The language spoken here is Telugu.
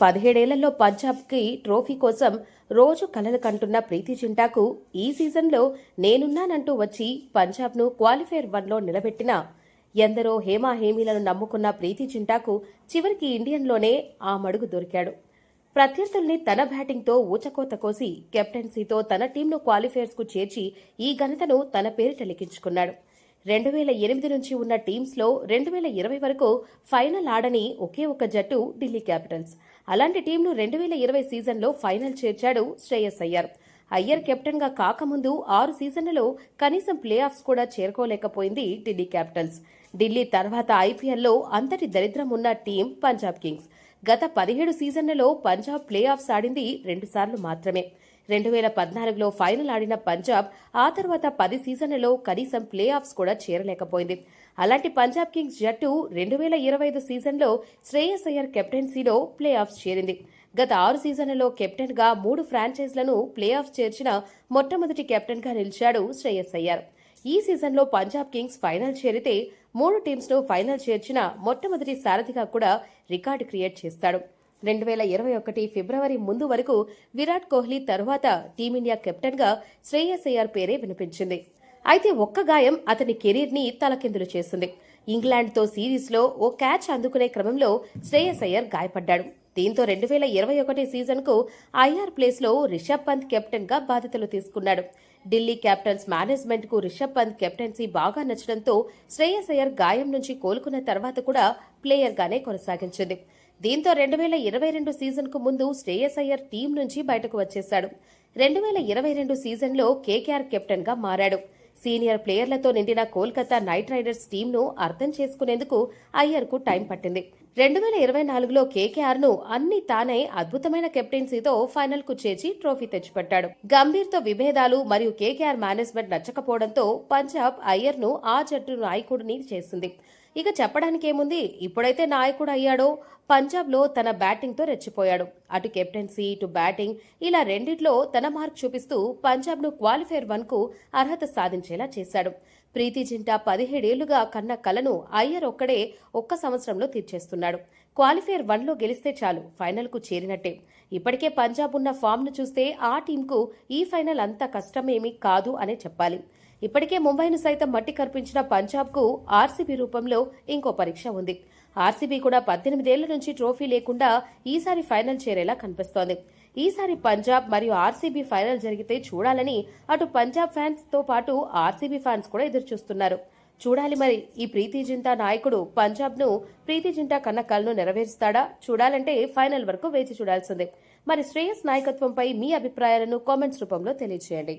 17 ఏళ్లలో పంజాబ్కి ట్రోఫీ కోసం రోజు కలలు కంటున్న ప్రీతి జింటాకు ఈ సీజన్లో నేనున్నానంటూ వచ్చి పంజాబ్ను క్వాలిఫైర్ 1లో నిలబెట్టిన ఎందరో హేమాహేమీలను నమ్ముకున్న ప్రీతి జింటాకు చివరికి ఇండియన్లోనే ఆ మడుగు దొరికాడు. ప్రత్యర్థుల్ని తన బ్యాటింగ్తో ఊచకోత కోసి కెప్టెన్సీతో తన టీంను క్వాలిఫైర్స్కు చేర్చి ఈ ఘనతను తన పేరిట లిఖించుకున్నాడు. 2008 నుంచి ఉన్న టీమ్స్లో 2020 వరకు ఫైనల్ ఆడని ఒకే ఒక జట్టు ఢిల్లీ క్యాపిటల్స్. అలాంటి టీంను 2020 సీజన్లో ఫైనల్ చేర్చాడు శ్రేయస్ అయ్యర్. అయ్యర్ కెప్టెన్గా కాకముందు 6 సీజన్లలో కనీసం ప్లే ఆఫ్స్ కూడా చేరుకోలేకపోయింది ఢిల్లీ క్యాపిటల్స్. ఢిల్లీ తర్వాత ఐపీఎల్లో అంతటి దరిద్రం ఉన్న టీం పంజాబ్ కింగ్స్. గత 17 సీజన్లలో పంజాబ్ ప్లే ఆఫ్స్ ఆడింది 2 సార్లు మాత్రమే. 2014లో ఫైనల్ ఆడిన పంజాబ్ ఆ తర్వాత 10 సీజన్లలో కనీసం ప్లే ఆఫ్స్ కూడా చేరలేకపోయింది. అలాంటి పంజాబ్ కింగ్స్ జట్టు 2025 సీజన్లో శ్రేయస్ అయ్యర్ కెప్టెన్సీలో ప్లే ఆఫ్స్ చేరింది. గత 6 సీజన్లలో కెప్టెన్గా 3 ఫ్రాంచైజ్లను ప్లే ఆఫ్స్ చేర్చిన మొట్టమొదటి కెప్టెన్గా నిలిచాడు శ్రేయస్ అయ్యర్. ఈ సీజన్లో పంజాబ్ కింగ్స్ ఫైనల్ చేరితే 3 టీమ్స్ను ఫైనల్ చేర్చిన మొట్టమొదటి సారథిగా కూడా రికార్డు క్రియేట్ చేస్తాడు. 2021 ఫిబ్రవరి ముందు వరకు విరాట్ కోహ్లీ తరువాత టీమిండియా కెప్టెన్గా శ్రేయస్ అయ్యర్ పేరే వినిపించింది. అయితే ఒక్క గాయం అతని కెరీర్ని తలకిందులు చేసింది. ఇంగ్లాండ్తో సిరీస్లో ఓ క్యాచ్ అందుకునే క్రమంలో శ్రేయస్ అయ్యర్ గాయపడ్డాడు. దీంతో 2021 సీజన్కు అయ్యర్ ప్లేస్లో రిషబ్ పంత్ కెప్టెన్గా బాధ్యతలు తీసుకున్నాడు. ఢిల్లీ క్యాపిటల్స్ మేనేజ్మెంట్కు రిషబ్ పంత్ కెప్టెన్సీ బాగా నచ్చడంతో శ్రేయస్ అయ్యర్ గాయం నుంచి కోలుకున్న తర్వాత కూడా ప్లేయర్గానే కొనసాగించింది. దీంతో 2022 సీజన్కు ముందు శ్రేయస్ అయ్యర్ టీం నుంచి బయటకు వచ్చేశాడు. 2022 సీజన్లో కేకేఆర్ కెప్టెన్గా మారాడు. సీనియర్ ప్లేయర్లతో నిండిన కోల్కతా నైట్ రైడర్స్ టీంను అర్థం చేసుకునేందుకు అయ్యర్కు టైం పట్టింది. 2024లో కేకేఆర్ను అన్ని తానే అద్భుతమైన కెప్టెన్సీతో ఫైనల్కు చేర్చి ట్రోఫీ తెచ్చిపెట్టాడు. గంభీర్తో విభేదాలు మరియు కేకేఆర్ మేనేజ్మెంట్ నచ్చకపోవడంతో పంజాబ్ అయ్యర్ను ఆ జట్టు నాయకుడిని చేసింది. ఇక చెప్పడానికేముంది, ఇప్పుడైతే నాయకుడు అయ్యాడో పంజాబ్లో తన బ్యాటింగ్తో రెచ్చిపోయాడు. అటు కెప్టెన్సీ ఇటు బ్యాటింగ్ ఇలా రెండిట్లో తన మార్క్ చూపిస్తూ పంజాబ్ను క్వాలిఫైర్ 1కు అర్హత సాధించేలా చేశాడు. ప్రీతి జింటా 17 ఏళ్లుగా కన్న కలను అయ్యర్ ఒక్కడే ఒక్క సంవత్సరంలో తీర్చేస్తున్నాడు. క్వాలిఫైర్ 1లో గెలిస్తే చాలు ఫైనల్కు చేరినట్టే. ఇప్పటికే పంజాబ్ ఉన్న ఫామ్ను చూస్తే ఆ టీంకు ఈ ఫైనల్ అంత కష్టమేమీ కాదు అనే చెప్పాలి. ఇప్పటికే ముంబైను సైతం మట్టి కర్పించిన పంజాబ్కు ఆర్సీబీ రూపంలో ఇంకో పరీక్ష ఉంది. ఆర్సీబీ కూడా 18 ఏళ్ల నుంచి ట్రోఫీ లేకుండా ఈసారి ఫైనల్ చేరేలా కనిపిస్తోంది. ఈసారి పంజాబ్ మరియు ఆర్సీబీ ఫైనల్ జరిగితే చూడాలని అటు పంజాబ్ ఫ్యాన్స్ తో పాటు ఆర్సీబీ ఫ్యాన్స్ కూడా ఎదురుచూస్తున్నారు. చూడాలి మరి ఈ ప్రీతి జింటా నాయకుడు పంజాబ్ను ప్రీతి జింటా కన్న కలను నెరవేరుస్తాడా? చూడాలంటే ఫైనల్ వరకు వేచి చూడాల్సిందే. మరి శ్రేయస్ నాయకత్వంపై మీ అభిప్రాయాలను కామెంట్స్ రూపంలో తెలియజేయండి.